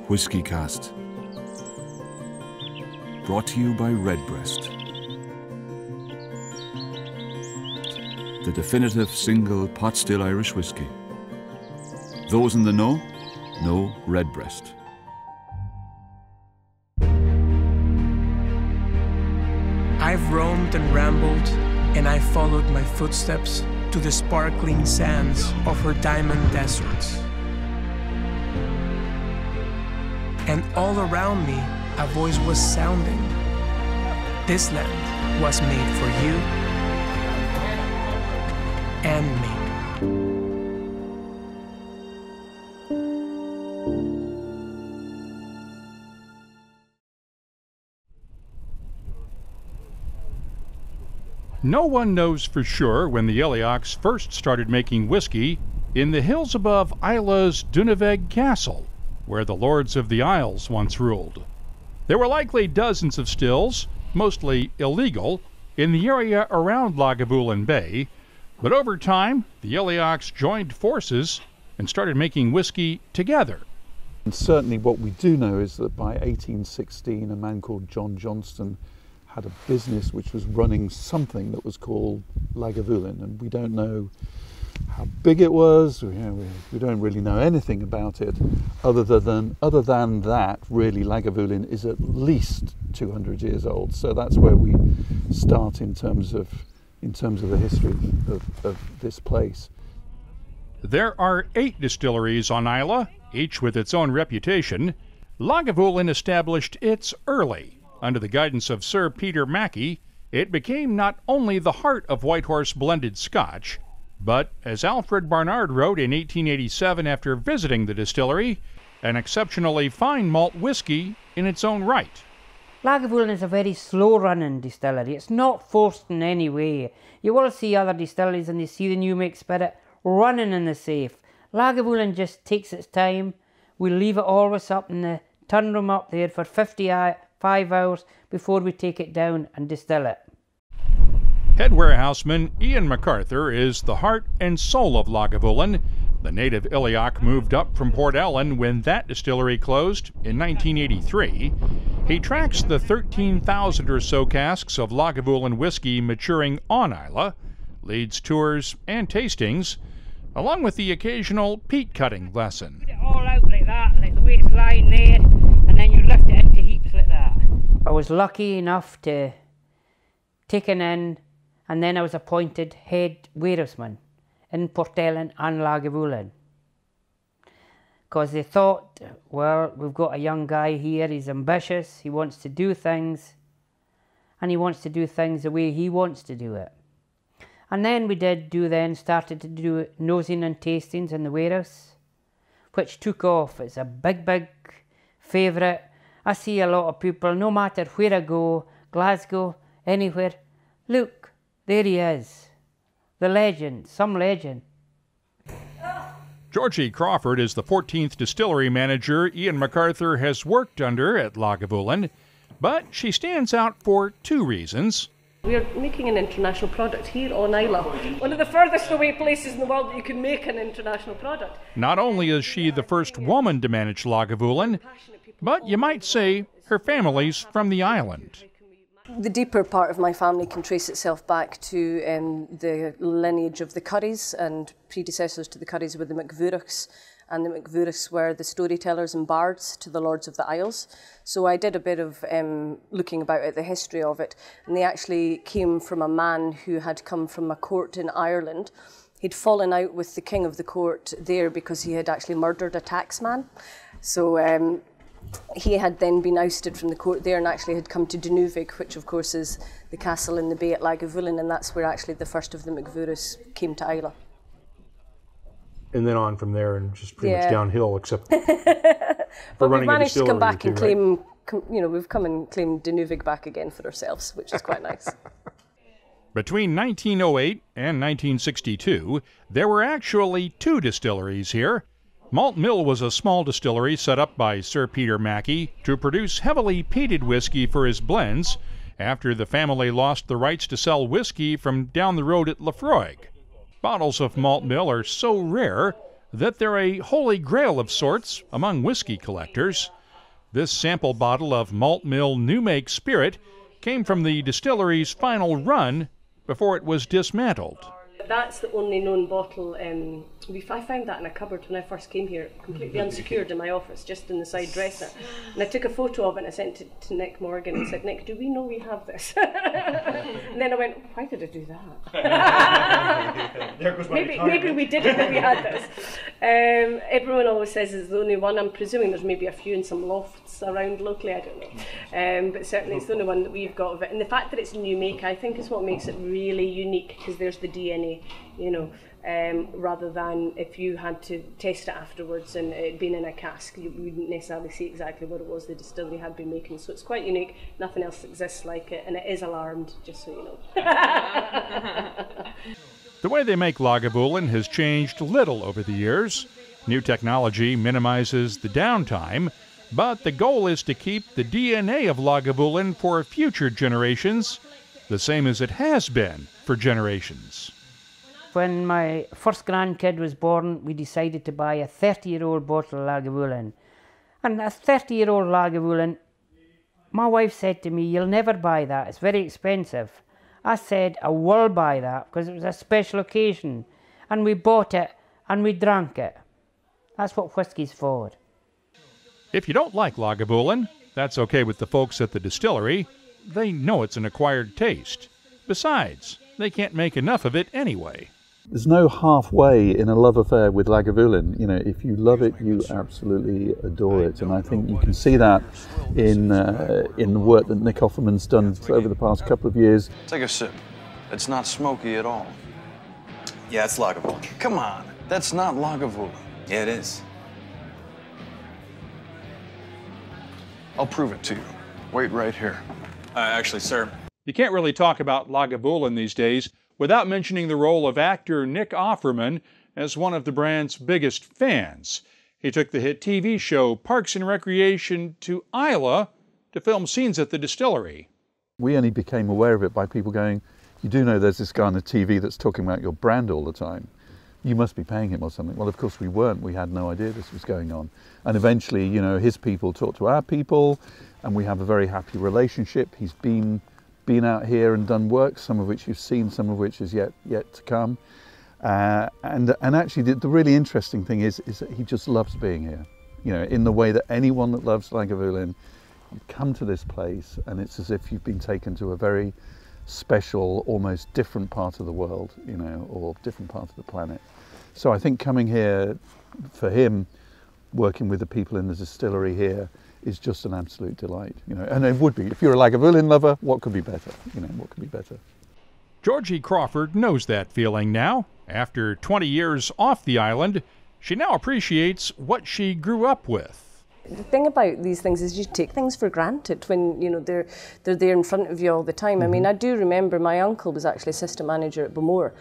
WhiskyCast. Brought to you by Redbreast. The definitive single pot still Irish whiskey. Those in the know Redbreast. I've roamed and rambled, and I followed my footsteps to the sparkling sands of her diamond deserts. And all around me, a voice was sounding. This land was made for you and me. No one knows for sure when the Islay first started making whiskey in the hills above Islay's Dunaveg Castle, where the Lords of the Isles once ruled. There were likely dozens of stills, mostly illegal, in the area around Lagavulin Bay, but over time the Islay joined forces and started making whiskey together. And certainly what we do know is that by 1816 a man called John Johnston had a business which was running something that was called Lagavulin, and we don't know how big it was. We don't really know anything about it other than that really Lagavulin is at least 200 years old. So that's where we start in terms of the history of this place. There are 8 distilleries on Islay, each with its own reputation. Lagavulin established its early. Under the guidance of Sir Peter Mackie, it became not only the heart of Whitehorse blended Scotch, but, as Alfred Barnard wrote in 1887 after visiting the distillery, an exceptionally fine malt whiskey in its own right. Lagavulin is a very slow-running distillery. It's not forced in any way. You will see other distilleries and you see the new make spirit running in the safe. Lagavulin just takes its time. We leave it always up in the tun room up there for 5 hours before we take it down and distill it. Head warehouseman Ian McArthur is the heart and soul of Lagavulin. The native Islay moved up from Port Ellen when that distillery closed in 1983. He tracks the 13,000 or so casks of Lagavulin whiskey maturing on Islay, leads tours and tastings, along with the occasional peat cutting lesson. Put it all out like that, like the way it's lying there, and then you lift it into heaps like that. I was lucky enough to take it in, and then I was appointed head warehouseman in Port Ellen and Lagavulin. Because they thought, well, we've got a young guy here, he's ambitious, he wants to do things, and he wants to do things the way he wants to do it. And then started to do nosing and tastings in the warehouse, which took off. It's a big favourite. I see a lot of people, no matter where I go, Glasgow, anywhere, look, there he is. The legend, some legend. Georgie Crawford is the 14th distillery manager Ian McArthur has worked under at Lagavulin, but she stands out for 2 reasons. We're making an international product here on Islay. One of the furthest away places in the world that you can make an international product. Not only is she the first woman to manage Lagavulin, but you might say her family's from the island. The deeper part of my family can trace itself back to the lineage of the Curries, and predecessors to the Curries were the McVurachs, and the McVurachs were the storytellers and bards to the Lords of the Isles. So I did a bit of looking about at the history of it, and they actually came from a man who had come from a court in Ireland. He'd fallen out with the king of the court there because he had actually murdered a taxman. So he had then been ousted from the court there and actually had come to Dunaveg, which of course is the castle in the bay at Lagavulin, and that's where actually the first of the McVurachs came to Islay. And then on from there and just pretty much downhill, except but we've managed to come back and claim, we've come and claimed Dunaveg back again for ourselves, which is quite nice. Between 1908 and 1962, there were actually 2 distilleries here. Malt Mill was a small distillery set up by Sir Peter Mackie to produce heavily peated whiskey for his blends after the family lost the rights to sell whiskey from down the road at Lafroig. Bottles of Malt Mill are so rare that they're a holy grail of sorts among whiskey collectors. This sample bottle of malt mill new make spirit came from the distillery's final run before it was dismantled. That's the only known bottle. I found that in a cupboard when I first came here, completely unsecured in my office, just in the side dresser. And I took a photo of it and I sent it to Nick Morgan and said, Nick, do we know we have this? And then I went, why did I do that? maybe we didn't know we had this. Everyone always says it's the only one. I'm presuming there's maybe a few in some lofts around locally, I don't know. But certainly it's the only one that we've got of it. And the fact that it's new make, I think, is what makes it really unique, because there's the DNA, you know. Rather than if you had to test it afterwards and it being in a cask, you wouldn't necessarily see exactly what it was the distillery had been making. So it's quite unique, nothing else exists like it, and it is alarmed, just so you know. The way they make Lagavulin has changed little over the years. New technology minimizes the downtime, but the goal is to keep the DNA of Lagavulin for future generations, the same as it has been for generations. When my first grandkid was born, we decided to buy a 30-year-old bottle of Lagavulin. And a 30-year-old Lagavulin, my wife said to me, you'll never buy that, it's very expensive. I said, I will buy that, because it was a special occasion. And we bought it, and we drank it. That's what whiskey's for. If you don't like Lagavulin, that's okay with the folks at the distillery. They know it's an acquired taste. Besides, they can't make enough of it anyway. There's no halfway in a love affair with Lagavulin. You know, if you love it, you absolutely adore it, and I think you can see that in the work that Nick Offerman's done over the past couple of years. Take a sip. It's not smoky at all. Yeah, it's Lagavulin. Come on, that's not Lagavulin. Yeah, it is. I'll prove it to you. Wait right here. Actually, sir. You can't really talk about Lagavulin these days without mentioning the role of actor Nick Offerman as one of the brand's biggest fans. He took the hit TV show Parks and Recreation to Islay to film scenes at the distillery. We only became aware of it by people going, you do know there's this guy on the TV that's talking about your brand all the time. You must be paying him or something. Well, of course we weren't. We had no idea this was going on. And eventually, you know, his people talked to our people, and we have a very happy relationship. He's been out here and done work, some of which you've seen, some of which is yet to come. And actually the really interesting thing is that he just loves being here. You know, in the way that anyone that loves Lagavulin, you come to this place and it's as if you've been taken to a very special, almost different part of the world, you know, or different part of the planet. So I think coming here for him, working with the people in the distillery here, is just an absolute delight, you know, and it would be. If you're a Lagavulin lover, what could be better? You know, what could be better? Georgie Crawford knows that feeling now. After 20 years off the island, she now appreciates what she grew up with. The thing about these things is you take things for granted when, you know, they're there in front of you all the time. I mean, I do remember my uncle was actually assistant manager at Bowmore,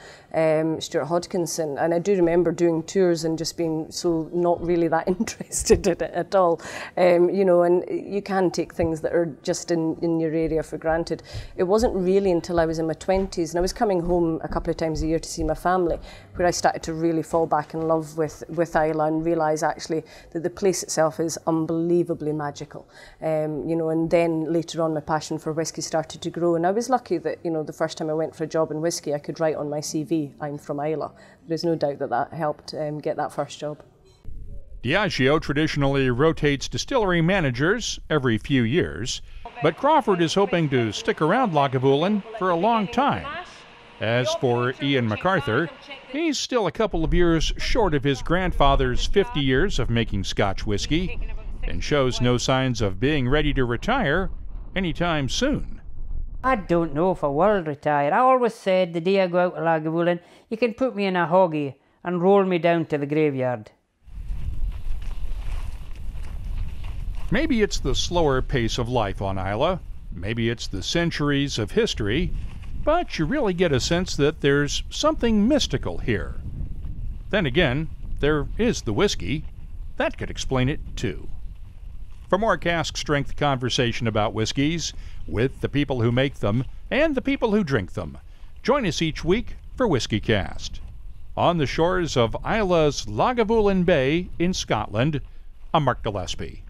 Stuart Hodkinson, and I do remember doing tours and just being so not really that interested in it at all. You know, and you can take things that are just in your area for granted. It wasn't really until I was in my 20s, and I was coming home a couple of times a year to see my family, where I started to really fall back in love with Islay and realise actually that the place itself is unbelievably magical. You know, and then later on my passion for whisky started to grow, and I was lucky that, you know, the first time I went for a job in whisky I could write on my CV, I'm from Islay. There's no doubt that that helped get that first job. Diageo traditionally rotates distillery managers every few years, but Crawford is hoping to stick around Lagavulin for a long time. As for Ian McArthur, he's still a couple of years short of his grandfather's 50 years of making Scotch whiskey, and shows no signs of being ready to retire anytime soon. I don't know if I will retire. I always said the day I go out to Lagavulin, you can put me in a hoggy and roll me down to the graveyard. Maybe it's the slower pace of life on Islay, maybe it's the centuries of history, but you really get a sense that there's something mystical here. Then again, there is the whiskey. That could explain it too. For more cask-strength conversation about whiskeys, with the people who make them and the people who drink them, join us each week for WhiskyCast. On the shores of Islay's Lagavulin Bay in Scotland, I'm Mark Gillespie.